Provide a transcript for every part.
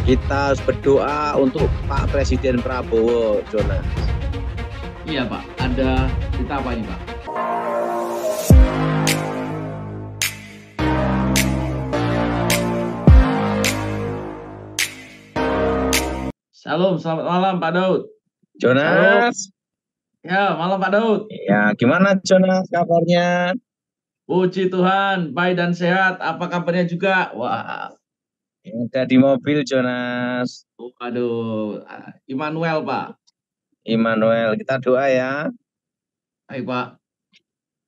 Kita harus berdoa untuk Pak Presiden Prabowo, Jonas. Iya Pak, ada berita apa ini Pak? Salam, selamat malam Pak Daud. Salam. Jonas, Ya, malam Pak Daud. ya gimana Jonas kabarnya? Puji Tuhan, baik dan sehat. Apa kabarnya juga? Wah, Ada di mobil Jonas. waduh, Immanuel Pak. Immanuel, kita doa ya. Baik Pak.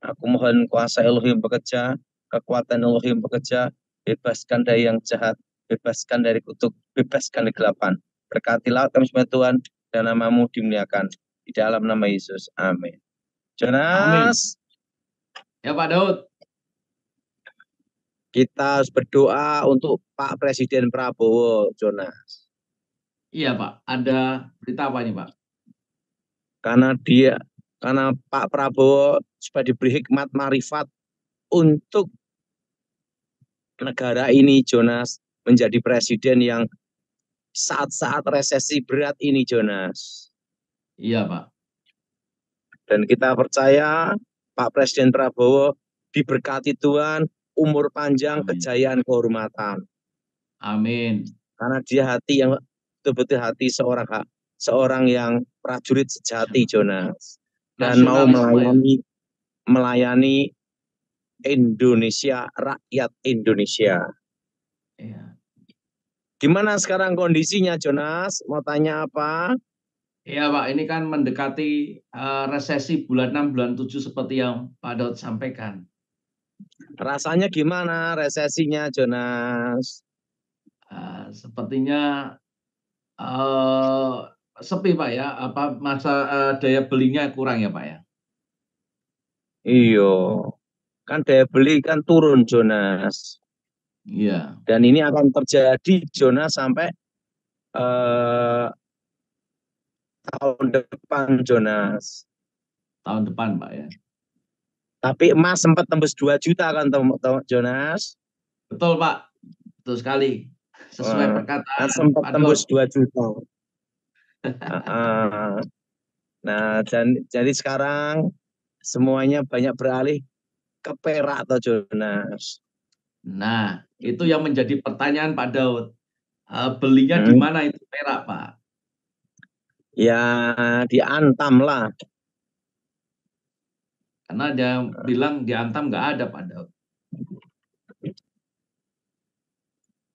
Aku mohon kuasa Elohim bekerja, kekuatan Elohim bekerja, bebaskan dari yang jahat, bebaskan dari kutuk, bebaskan dari kegelapan. Berkatilah kami semua Tuhan, dan namamu dimuliakan. Di dalam nama Yesus, amin. Amin. Jonas, Ya Pak Daud. kita harus berdoa untuk Pak Presiden Prabowo, Jonas. Iya Pak, ada berita apa ini Pak? Karena Pak Prabowo supaya diberi hikmat marifat untuk negara ini, Jonas, menjadi presiden yang saat-saat resesi berat ini, Jonas. Iya Pak. Dan kita percaya Pak Presiden Prabowo diberkati Tuhan, umur panjang, Amin. kejayaan, kehormatan. Amin. Karena dia hati yang betul-betul hati seorang yang prajurit sejati, Jonas. Dan mau Nasionalisme ya. melayani Indonesia, rakyat Indonesia. Iya. Gimana sekarang kondisinya, Jonas? Mau tanya apa? Iya Pak, ini kan mendekati resesi bulan 6, bulan 7 seperti yang Pak Daud sampaikan. Rasanya gimana resesinya, Jonas? Sepertinya sepi Pak ya, apa masa daya belinya kurang ya Pak ya? Iyo, kan daya beli kan turun, Jonas. Iya, Dan ini akan terjadi, Jonas, sampai eh, tahun depan, Jonas. tahun depan Pak ya. Tapi emas sempat tembus 2 juta kan, Jonas? Betul Pak, betul sekali. Sesuai Kan perkataan sempat Pak Daud. tembus 2 juta. Nah, jadi sekarang semuanya banyak beralih ke perak, atau Jonas. Nah, itu yang menjadi pertanyaan Pak Daud. Belinya di Hmm. mana itu perak Pak? Ya, diantam lah. Karena dia bilang di Antam nggak ada Pak Daud.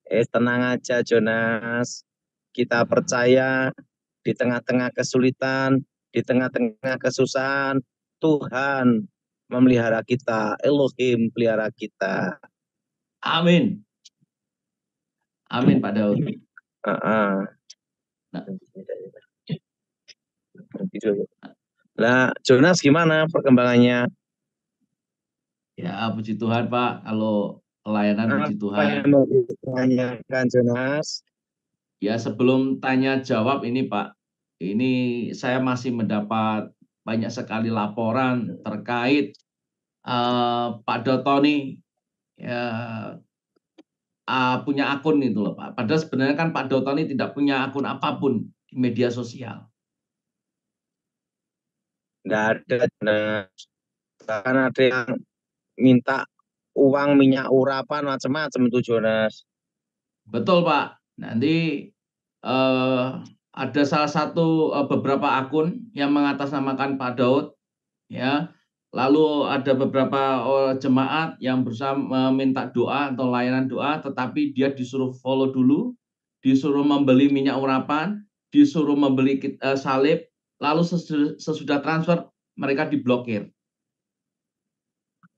Tenang aja, Jonas. Kita percaya di tengah-tengah kesulitan, di tengah-tengah kesusahan, Tuhan memelihara kita, Elohim pelihara kita. Amin. Amin Pak Daud. Uh-uh. Nah, Nah, Jonas gimana perkembangannya? ya puji Tuhan Pak, kalau pelayanan puji Apa yang Tuhan. mau ditanyakan, Jonas? Ya sebelum tanya jawab ini Pak, ini saya masih mendapat banyak sekali laporan terkait Pak Dotoni ya, punya akun itu loh Pak. Padahal sebenarnya kan Pak Dotoni tidak punya akun apapun di media sosial. Nggak ada, Jonas. Bahkan ada yang minta uang minyak urapan macam-macam tuh, Jonas. Betul Pak. Nanti ada salah satu beberapa akun yang mengatasnamakan Pak Daud, ya. Lalu ada beberapa jemaat yang berusaha meminta doa atau layanan doa, tetapi dia disuruh follow dulu, disuruh membeli minyak urapan, disuruh membeli salib, lalu sesudah transfer mereka diblokir.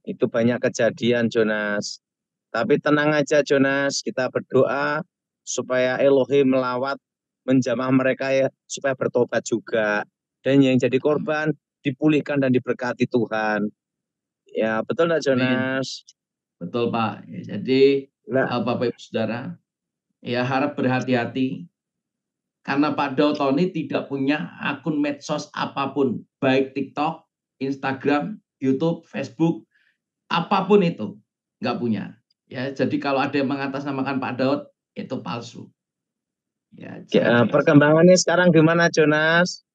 Itu banyak kejadian, Jonas. Tapi tenang aja, Jonas. Kita berdoa supaya Elohim melawat, menjamah mereka ya, supaya bertobat juga. Dan yang jadi korban dipulihkan dan diberkati Tuhan. Ya, betul nggak, Amin. Jonas? Betul Pak. Ya, jadi Nah, Bapak Ibu Saudara, ya harap berhati-hati karena Pak Dautoni tidak punya akun medsos apapun, baik TikTok, Instagram, YouTube, Facebook, apapun itu nggak punya. Ya, jadi kalau ada yang mengatasnamakan Pak Daud itu palsu. Perkembangannya sekarang gimana, Jonas?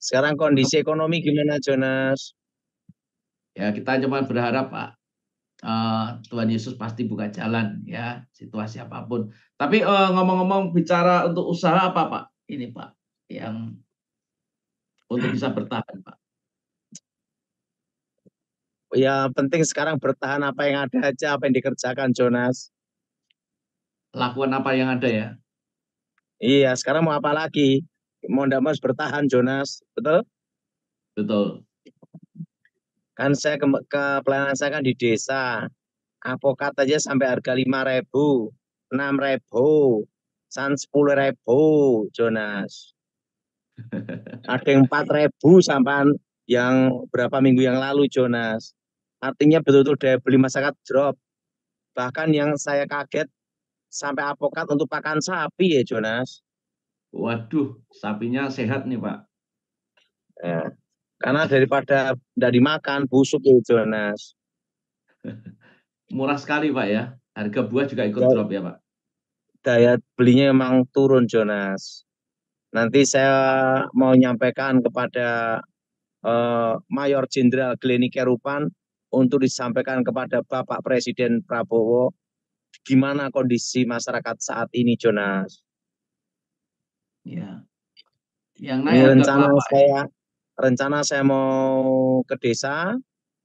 Sekarang kondisi ekonomi gimana, Jonas? Ya, kita cuma berharap, Pak, Tuhan Yesus pasti buka jalan ya, situasi apapun. Tapi ngomong-ngomong bicara untuk usaha apa, Pak? Ini, Pak, yang untuk bisa bertahan, Pak. Ya penting sekarang bertahan apa yang ada aja, apa yang dikerjakan, Jonas. Lakukan apa yang ada ya. Iya, sekarang mau apa lagi? Mau ndak mau harus bertahan, Jonas. Betul? Betul. Kan saya ke pelayanan saya kan di desa. Apokat aja sampai harga 5.000, 6.000, 10.000, Jonas. Ada yang 4.000 sampai yang berapa minggu yang lalu, Jonas. Artinya betul-betul daya beli masyarakat drop. Bahkan yang saya kaget sampai apokat untuk pakan sapi ya, Jonas. Waduh, sapinya sehat nih, Pak. Ya. Karena daripada dari makan busuk ya, Jonas. Murah sekali, Pak ya. Harga buah juga ikut Ya, drop ya, Pak. daya belinya memang turun, Jonas. Nanti saya mau nyampaikan kepada Mayor Jenderal Glenny Kerupan untuk disampaikan kepada Bapak Presiden Prabowo gimana kondisi masyarakat saat ini, Jonas. Ya. Yang naik Ini harga kelapa ya. rencana saya mau ke desa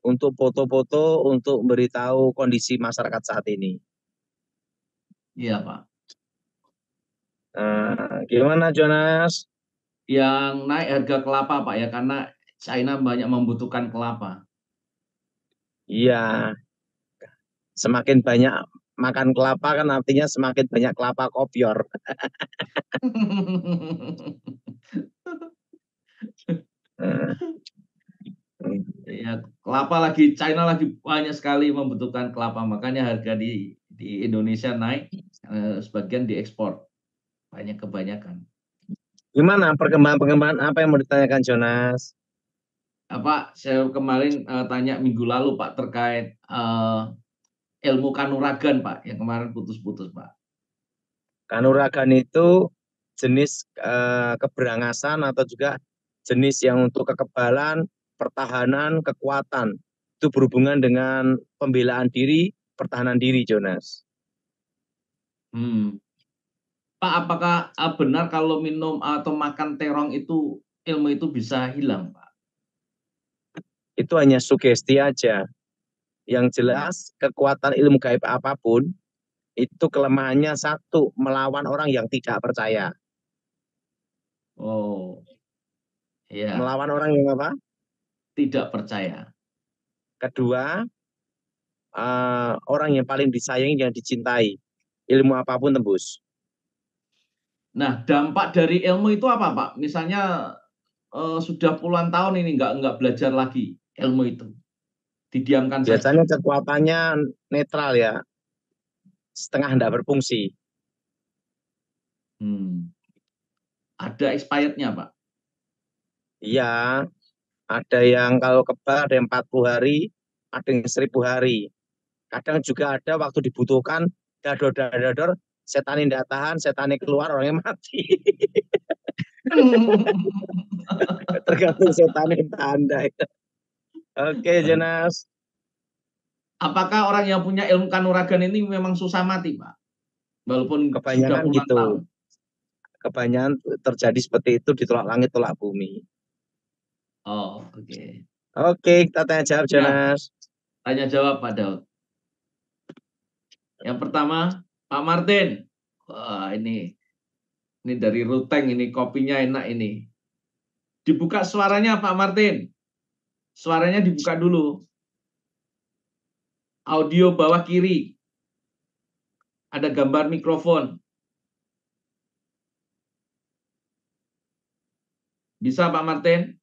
untuk foto-foto untuk memberitahu kondisi masyarakat saat ini. Iya, Pak. Gimana, Jonas? Yang naik harga kelapa, Pak ya, karena China banyak membutuhkan kelapa. Iya, semakin banyak makan kelapa kan artinya semakin banyak kelapa kopior. Ya, kelapa lagi China lagi banyak sekali membutuhkan kelapa, makanya harga di Indonesia naik, sebagian diekspor banyak kebanyakan. Gimana perkembangan apa yang mau ditanyakan, Jonas? Pak, saya kemarin tanya minggu lalu, Pak, terkait ilmu kanuragan, Pak, yang kemarin putus-putus, Pak. Kanuragan itu jenis keberangasan atau juga jenis yang untuk kekebalan, pertahanan, kekuatan. Itu berhubungan dengan pembelaan diri, pertahanan diri, Jonas. Hmm. Pak, apakah benar kalau minum atau makan terong itu ilmu itu bisa hilang, Pak? Itu hanya sugesti aja. Yang jelas kekuatan ilmu gaib apapun itu kelemahannya satu, melawan orang yang tidak percaya. Oh, ya, Melawan orang yang apa? tidak percaya. Kedua, orang yang paling disayangi yang dicintai. Ilmu apapun tembus. Nah, dampak dari ilmu itu apa, Pak? Misalnya sudah puluhan tahun ini nggak belajar lagi ilmu itu, didiamkan Biasanya saja. kekuatannya netral ya, setengah tidak berfungsi. Hmm. Ada expirednya, Pak. Iya, ada yang kalau kebal ada yang 40 hari, ada yang 1.000 hari. Kadang juga ada waktu dibutuhkan, dador-dador, setan tidak tahan, setan keluar, orangnya mati. Tergantung setan yang anda. Oke, Jonas. Apakah orang yang punya ilmu kanuragan ini memang susah mati, Pak? Walaupun sudah Kebanyakan puluhan gitu. tahun. Kebanyakan terjadi seperti itu di tolak langit, tolak bumi. Oh, oke. Oke, kita tanya jawab, Ya, Jonas. tanya jawab, Pak Daud. Yang pertama, Pak Martin. Wah, ini dari Ruteng, ini kopinya enak ini. Dibuka suaranya, Pak Martin. Suaranya dibuka dulu. Audio bawah kiri. Ada gambar mikrofon. Bisa, Pak Martin?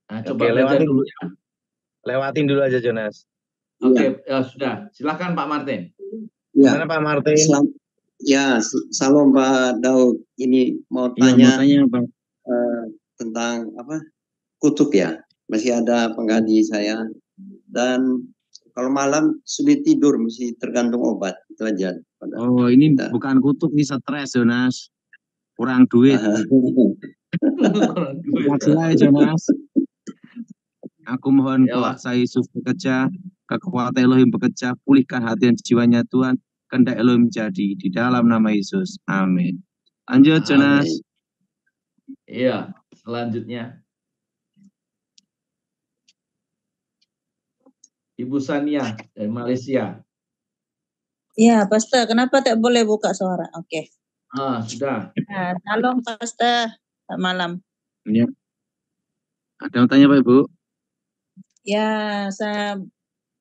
Nah, coba Oke, belajar dulu ya. lewatin dulu aja, Jonas. Oke, Ya, sudah. Silakan Pak Martin. ya, Gimana Pak Martin? salam Pak Daud. Ini mau tanya Pak. Tentang apa? Kutub ya. Masih ada pengganti saya dan Kalau malam sulit tidur, mesti tergantung obat. Itu aja. Oh, ini bukan kutuk, ini stres, Jonas. Kurang duit. Terima kasih, Jonas. Aku mohon kuasa Yesus bekerja, kekuatan Elohim bekerja, pulihkan hati dan jiwanya Tuhan, kehendak Elohim jadi di dalam nama Yesus. Amin. Lanjut, Jonas. Iya, selanjutnya. Ibu Sania dari Malaysia. Iya, Pastor. Kenapa tak boleh buka suara? Oke. Sudah. Salam, Pastor. Selamat malam. Ya. Ada yang tanya, Pak Ibu? Ya, saya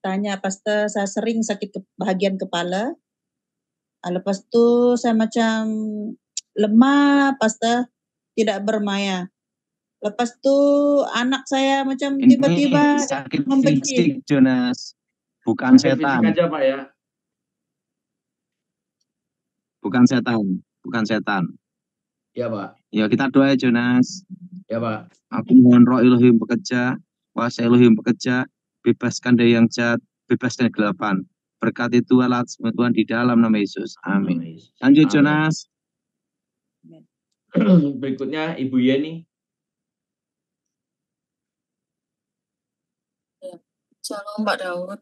tanya, Pastor. Saya sering sakit bahagian kepala. Lepas tu saya macam lemah, Pastor. Tidak bermaya. Lepas tu anak saya macam tiba-tiba sakit membenci. fisik, Jonas. Bukan setan. Fisik aja, Pak ya. Bukan setan. Bukan setan. Ya, Pak. Ya, kita doa ya, Jonas. Ya, Pak. Aku mohon roh Elohim bekerja, kuasa Elohim bekerja, bebaskan dari yang jahat, bebaskan kegelapan. Berkati Tuhan, Tuhan di dalam nama Yesus. Amin. Lanjut, Jonas. Berikutnya Ibu Yeni. Shalom Pak Daud.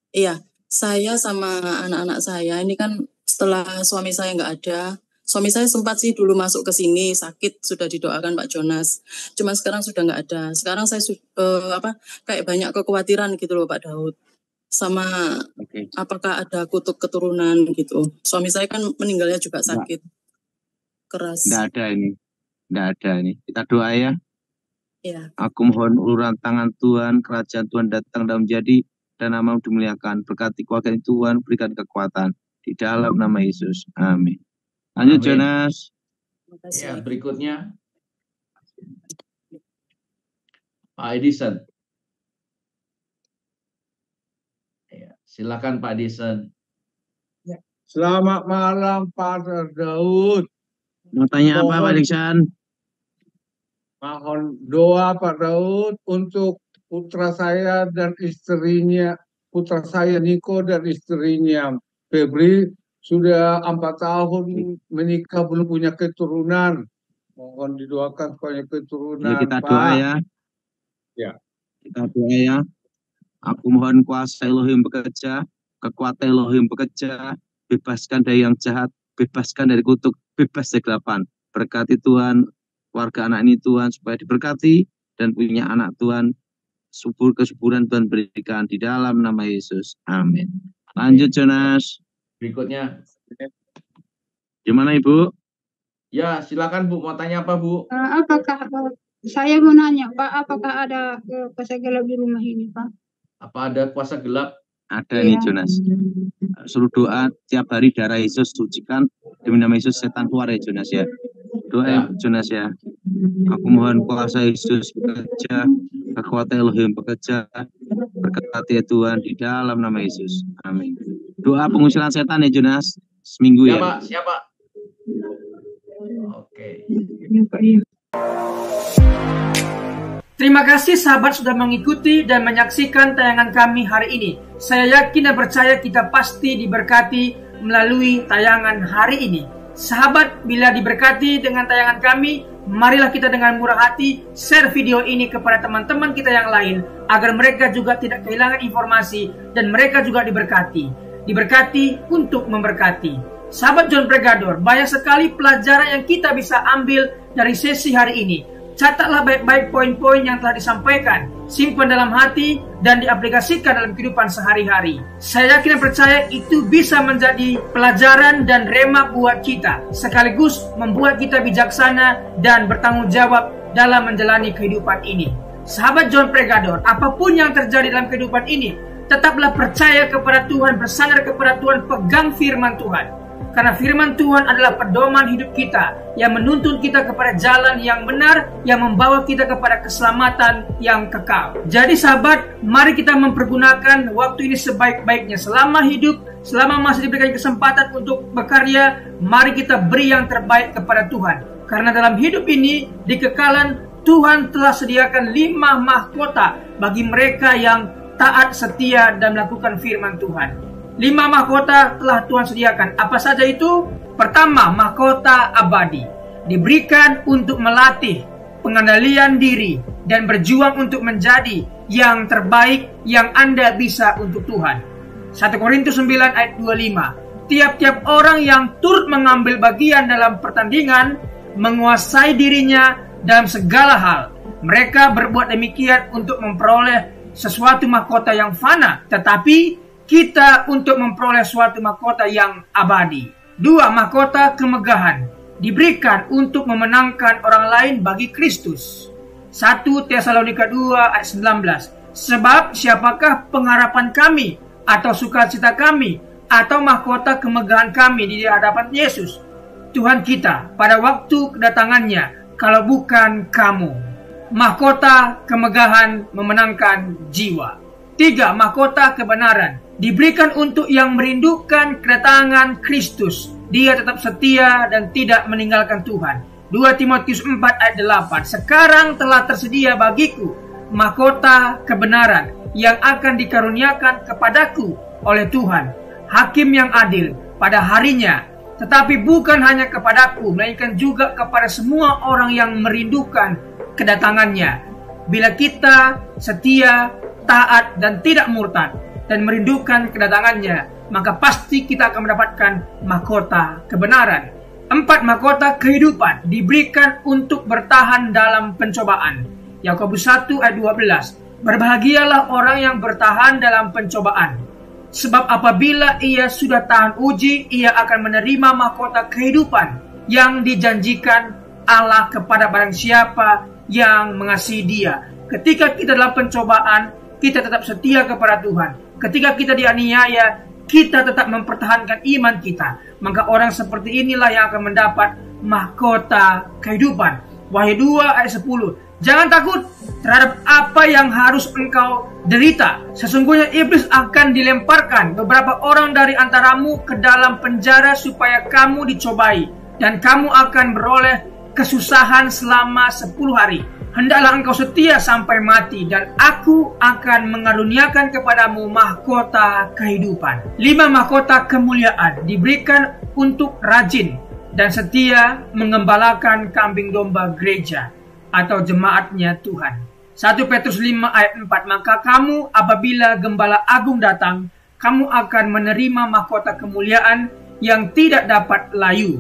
Ya, saya sama anak-anak saya ini kan setelah suami saya nggak ada. Suami saya sempat sih dulu masuk ke sini sakit, sudah didoakan Pak Jonas. Cuma sekarang sudah nggak ada. Sekarang saya kayak banyak kekhawatiran gitu loh Pak Daud. Sama apakah ada kutuk keturunan gitu. Suami saya kan meninggalnya juga sakit keras. Nggak ada ini. Kita doa ya. Ya. Aku mohon uluran tangan Tuhan, kerajaan Tuhan datang dan menjadi, dan nama dimuliakan. Berkati keluarga Tuhan, berikan kekuatan di dalam nama Yesus. Amin. Lanjut, Jonas. Ya, berikutnya Pak Edison. Ya, silakan Pak Edison. Ya. Selamat malam Pak Daud. Mau tanya apa Pak Edison? Mohon doa Pak Daud untuk putra saya dan istrinya, putra saya Niko dan istrinya Febri. Sudah 4 tahun menikah, belum punya keturunan. Mohon didoakan supaya keturunan. Ya, kita doa ya. Ya. Kita doa ya. Aku mohon kuasa Elohim bekerja, kekuatan Elohim bekerja, bebaskan dari yang jahat, bebaskan dari kutuk, bebas dari kegelapan. Berkati Tuhan, warga anak ini Tuhan, supaya diberkati dan punya anak Tuhan, kesuburan Tuhan berikan di dalam nama Yesus. Amin. Lanjut, Jonas. Berikutnya. Gimana Ibu? Ya, silakan Bu. Mau tanya apa Bu? Apakah saya mau nanya Pak, apakah ada kuasa gelap di rumah ini Pak? Apa ada kuasa gelap? Ada nih Jonas. Suruh doa tiap hari darah Yesus sucikan demi nama Yesus, setan keluar ya Jonas ya. Doa ya Jonas ya. Aku mohon kuasa Yesus bekerja, kekuatan Elohim bekerja, berkati Tuhan di dalam nama Yesus. Amin. Doa pengusiran setan ya Jonas, seminggu ya. Pak, siapa? Oke. Terima kasih sahabat sudah mengikuti dan menyaksikan tayangan kami hari ini. Saya yakin dan percaya kita pasti diberkati melalui tayangan hari ini. Sahabat, bila diberkati dengan tayangan kami, marilah kita dengan murah hati share video ini kepada teman-teman kita yang lain, agar mereka juga tidak kehilangan informasi dan mereka juga diberkati. Diberkati untuk memberkati. Sahabat John Pregador, banyak sekali pelajaran yang kita bisa ambil dari sesi hari ini. Catatlah baik-baik poin-poin yang telah disampaikan, simpan dalam hati dan diaplikasikan dalam kehidupan sehari-hari. Saya yakin dan percaya itu bisa menjadi pelajaran dan rema buat kita, sekaligus membuat kita bijaksana dan bertanggung jawab dalam menjalani kehidupan ini. Sahabat John Pregador, apapun yang terjadi dalam kehidupan ini, tetaplah percaya kepada Tuhan, bersandar kepada Tuhan, pegang firman Tuhan. Karena firman Tuhan adalah pedoman hidup kita yang menuntun kita kepada jalan yang benar, yang membawa kita kepada keselamatan yang kekal. Jadi sahabat, mari kita mempergunakan waktu ini sebaik-baiknya. Selama hidup, selama masih diberikan kesempatan untuk berkarya, mari kita beri yang terbaik kepada Tuhan. Karena dalam hidup ini, di kekalan, Tuhan telah sediakan 5 mahkota bagi mereka yang taat, setia, dan melakukan firman Tuhan. 5 mahkota telah Tuhan sediakan. Apa saja itu? Pertama, mahkota abadi. Diberikan untuk melatih pengendalian diri dan berjuang untuk menjadi yang terbaik yang Anda bisa untuk Tuhan. 1 Korintus 9 ayat 25. Tiap-tiap orang yang turut mengambil bagian dalam pertandingan menguasai dirinya dalam segala hal. Mereka berbuat demikian untuk memperoleh sesuatu mahkota yang fana, tetapi kita untuk memperoleh suatu mahkota yang abadi. 2. Mahkota kemegahan diberikan untuk memenangkan orang lain bagi Kristus. 1 Tesalonika 2 ayat 19. Sebab siapakah pengharapan kami atau sukacita kami atau mahkota kemegahan kami di hadapan Yesus Tuhan kita pada waktu kedatangannya, kalau bukan kamu. Mahkota kemegahan memenangkan jiwa. 3. Mahkota kebenaran diberikan untuk yang merindukan kedatangan Kristus. Dia tetap setia dan tidak meninggalkan Tuhan. 2 Timotius 4 ayat 8. Sekarang telah tersedia bagiku mahkota kebenaran yang akan dikaruniakan kepadaku oleh Tuhan, Hakim yang adil pada harinya. Tetapi bukan hanya kepadaku, melainkan juga kepada semua orang yang merindukan kedatangannya. Bila kita setia, taat, dan tidak murtad, dan merindukan kedatangannya, maka pasti kita akan mendapatkan mahkota kebenaran. 4. Mahkota kehidupan diberikan untuk bertahan dalam pencobaan. Yakobus 1 ayat 12. Berbahagialah orang yang bertahan dalam pencobaan, sebab apabila ia sudah tahan uji, ia akan menerima mahkota kehidupan yang dijanjikan Allah kepada barang siapa yang mengasihi Dia. Ketika kita dalam pencobaan, kita tetap setia kepada Tuhan. Ketika kita dianiaya, kita tetap mempertahankan iman kita. Maka orang seperti inilah yang akan mendapat mahkota kehidupan. Wahyu 2 ayat 10. Jangan takut terhadap apa yang harus engkau derita. Sesungguhnya iblis akan dilemparkan beberapa orang dari antaramu ke dalam penjara supaya kamu dicobai, dan kamu akan beroleh kesusahan selama 10 hari. Hendaklah engkau setia sampai mati, dan aku akan mengaruniakan kepadamu mahkota kehidupan. 5. Mahkota kemuliaan diberikan untuk rajin dan setia mengembalakan kambing domba gereja atau jemaatnya Tuhan. 1 Petrus 5 ayat 4. Maka kamu apabila gembala agung datang, kamu akan menerima mahkota kemuliaan yang tidak dapat layu.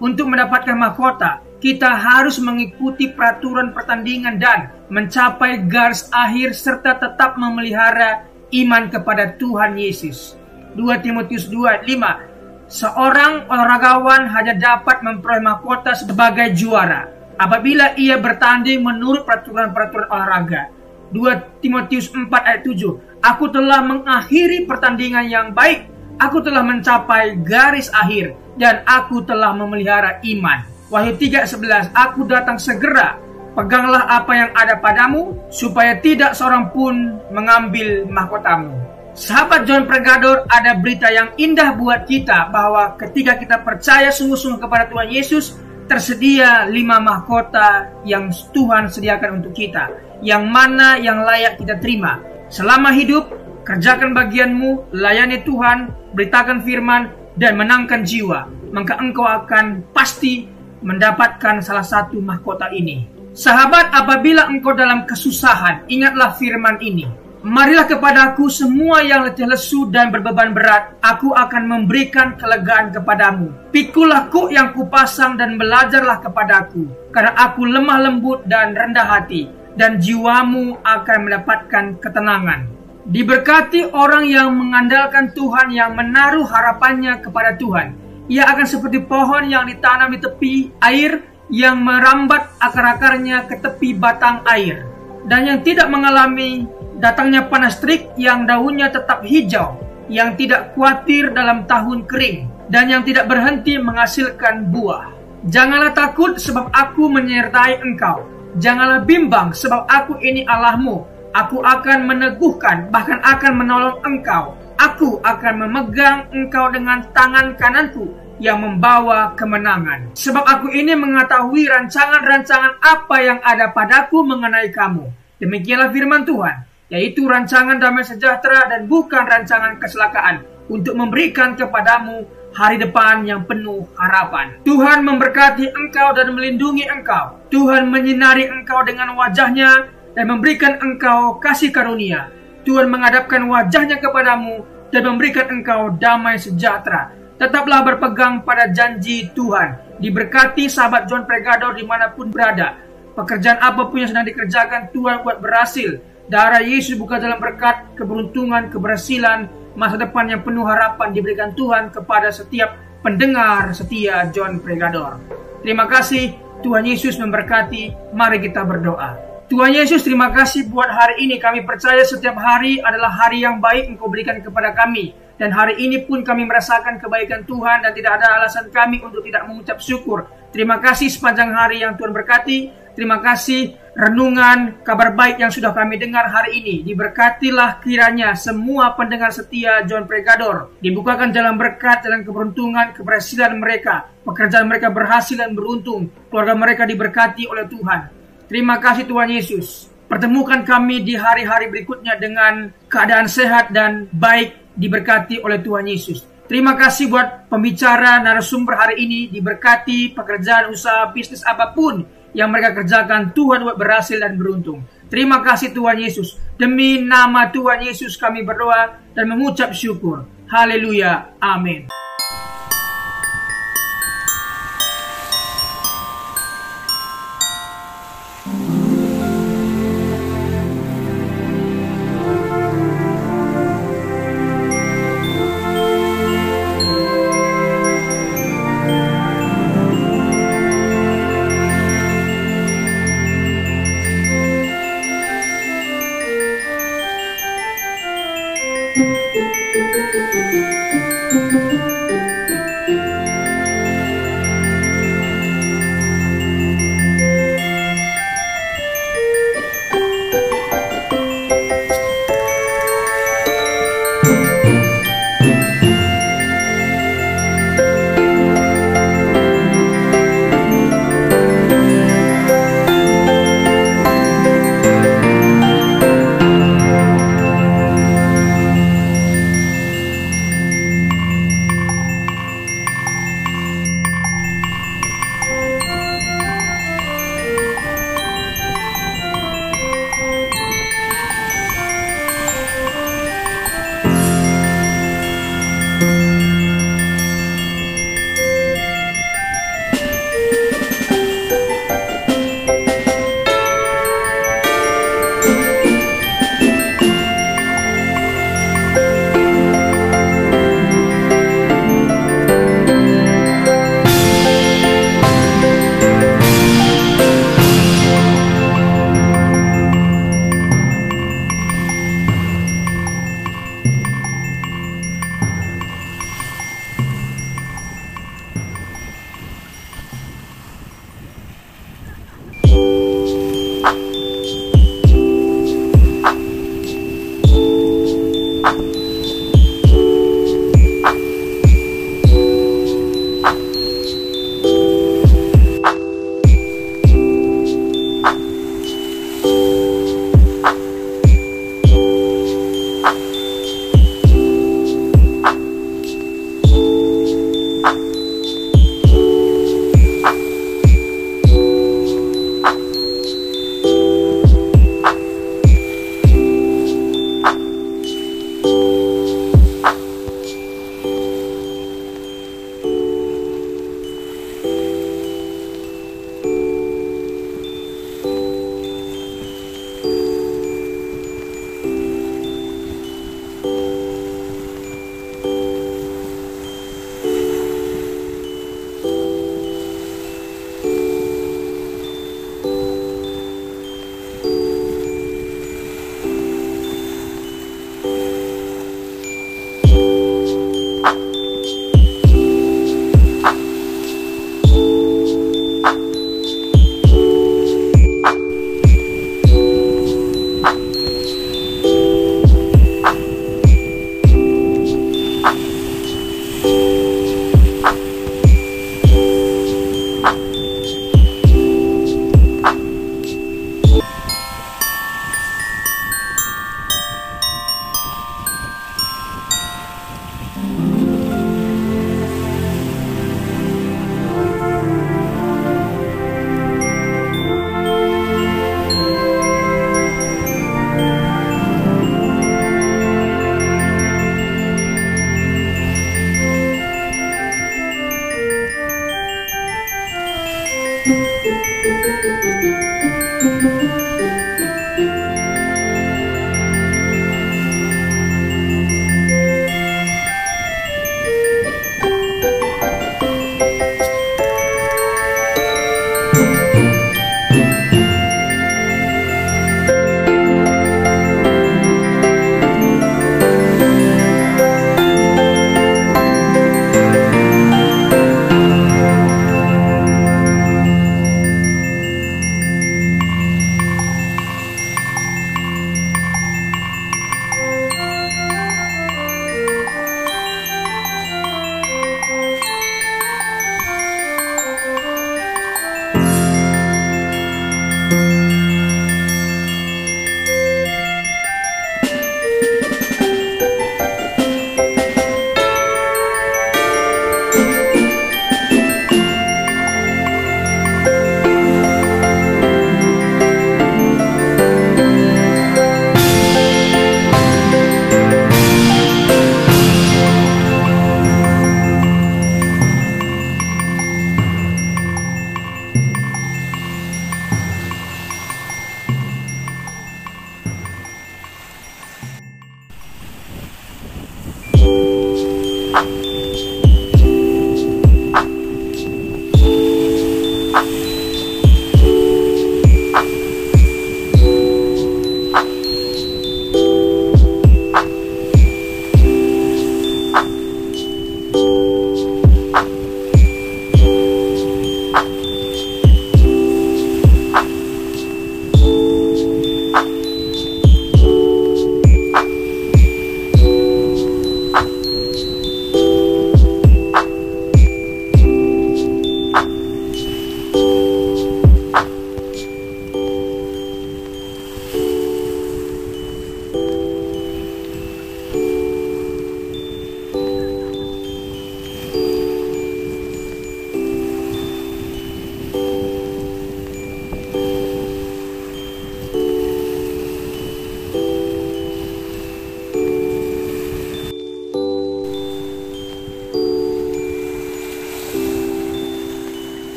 Untuk mendapatkan mahkota, kita harus mengikuti peraturan pertandingan dan mencapai garis akhir serta tetap memelihara iman kepada Tuhan Yesus. 2 Timotius 2 ayat 5. Seorang olahragawan hanya dapat memperoleh mahkota sebagai juara apabila ia bertanding menurut peraturan-peraturan olahraga. 2 Timotius 4 ayat 7. Aku telah mengakhiri pertandingan yang baik, aku telah mencapai garis akhir, dan aku telah memelihara iman. Wahyu 3:11. Aku datang segera, peganglah apa yang ada padamu, supaya tidak seorang pun mengambil mahkotamu. Sahabat John Pregador, ada berita yang indah buat kita, bahwa ketika kita percaya sungguh-sungguh kepada Tuhan Yesus, tersedia 5 mahkota yang Tuhan sediakan untuk kita, yang mana yang layak kita terima. Selama hidup, kerjakan bagianmu, layani Tuhan, beritakan firman, dan menangkan jiwa. Maka engkau akan pasti mendapatkan salah satu mahkota ini. Sahabat, apabila engkau dalam kesusahan, ingatlah firman ini. Marilah kepadaku semua yang letih lesu dan berbeban berat, aku akan memberikan kelegaan kepadamu. Pikulah kuk yang kupasang dan belajarlah kepadaku, karena aku lemah lembut dan rendah hati, dan jiwamu akan mendapatkan ketenangan. Diberkati orang yang mengandalkan Tuhan, yang menaruh harapannya kepada Tuhan. Ia akan seperti pohon yang ditanam di tepi air, yang merambat akar-akarnya ke tepi batang air, dan yang tidak mengalami datangnya panas terik, yang daunnya tetap hijau, yang tidak khawatir dalam tahun kering, dan yang tidak berhenti menghasilkan buah. Janganlah takut, sebab aku menyertai engkau. Janganlah bimbang, sebab aku ini Allahmu. Aku akan meneguhkan, bahkan akan menolong engkau. Aku akan memegang engkau dengan tangan kananku, yang membawa kemenangan. Sebab aku ini mengetahui rancangan-rancangan apa yang ada padaku mengenai kamu. Demikianlah firman Tuhan, yaitu rancangan damai sejahtera dan bukan rancangan kecelakaan, untuk memberikan kepadamu hari depan yang penuh harapan. Tuhan memberkati engkau dan melindungi engkau. Tuhan menyinari engkau dengan wajah-Nya dan memberikan engkau kasih karunia. Tuhan menghadapkan wajah-Nya kepadamu dan memberikan engkau damai sejahtera. Tetaplah berpegang pada janji Tuhan. Diberkati sahabat John Pregador dimanapun berada. Pekerjaan apapun yang sedang dikerjakan, Tuhan buat berhasil. Darah Yesus buka dalam berkat, keberuntungan, keberhasilan, masa depan yang penuh harapan diberikan Tuhan kepada setiap pendengar setia John Pregador. Terima kasih, Tuhan Yesus memberkati. Mari kita berdoa. Tuhan Yesus, terima kasih buat hari ini. Kami percaya setiap hari adalah hari yang baik Engkau berikan kepada kami. Dan hari ini pun kami merasakan kebaikan Tuhan dan tidak ada alasan kami untuk tidak mengucap syukur. Terima kasih sepanjang hari yang Tuhan berkati. Terima kasih renungan kabar baik yang sudah kami dengar hari ini. Diberkatilah kiranya semua pendengar setia John Pregador. Dibukakan jalan berkat, jalan keberuntungan, keberhasilan mereka. Pekerjaan mereka berhasil dan beruntung. Keluarga mereka diberkati oleh Tuhan. Terima kasih Tuhan Yesus. Pertemukan kami di hari-hari berikutnya dengan keadaan sehat dan baik, diberkati oleh Tuhan Yesus. Terima kasih buat pembicara narasumber hari ini. Diberkati pekerjaan, usaha, bisnis apapun yang mereka kerjakan, Tuhan buat berhasil dan beruntung. Terima kasih Tuhan Yesus. Demi nama Tuhan Yesus kami berdoa dan mengucap syukur. Haleluya. Amin.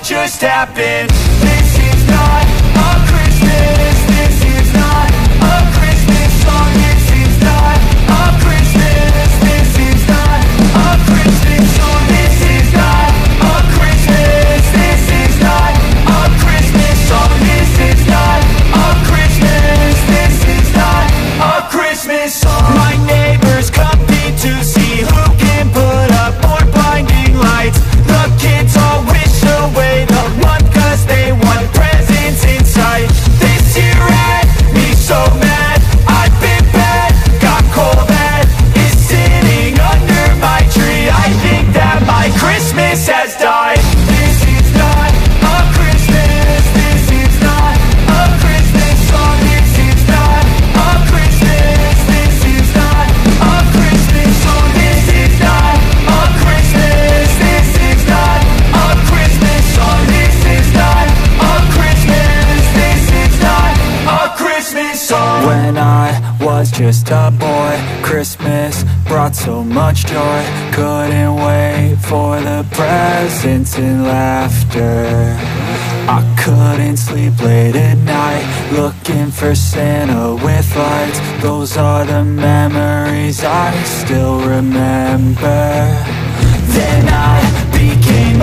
just happened. This is not a Christmas. This is not a Christmas song. This is not a Christmas. This is not a Christmas song. This is not a Christmas. This is not a Christmas song. This is not a Christmas. This is not a Christmas song. My neighbors compete to see who can put up more blinding lights. The kids all wish away the month 'cause they want presents in sight. This year had me so mad, I've been bad, got coal that is sitting under my tree. I think that my Christmas has died. This is not a Christmas. This is not a Christmas song. This is not a Christmas. This is not a Christmas song. This is not a Christmas. This is not a Christmas song. This is not a Christmas. This is not a Christmas song. When I was just a boy, Christmas brought so much joy. Couldn't wait for the presents and laughter. I couldn't sleep late at night, looking for Santa with lights. Those are the memories I still remember. Then I became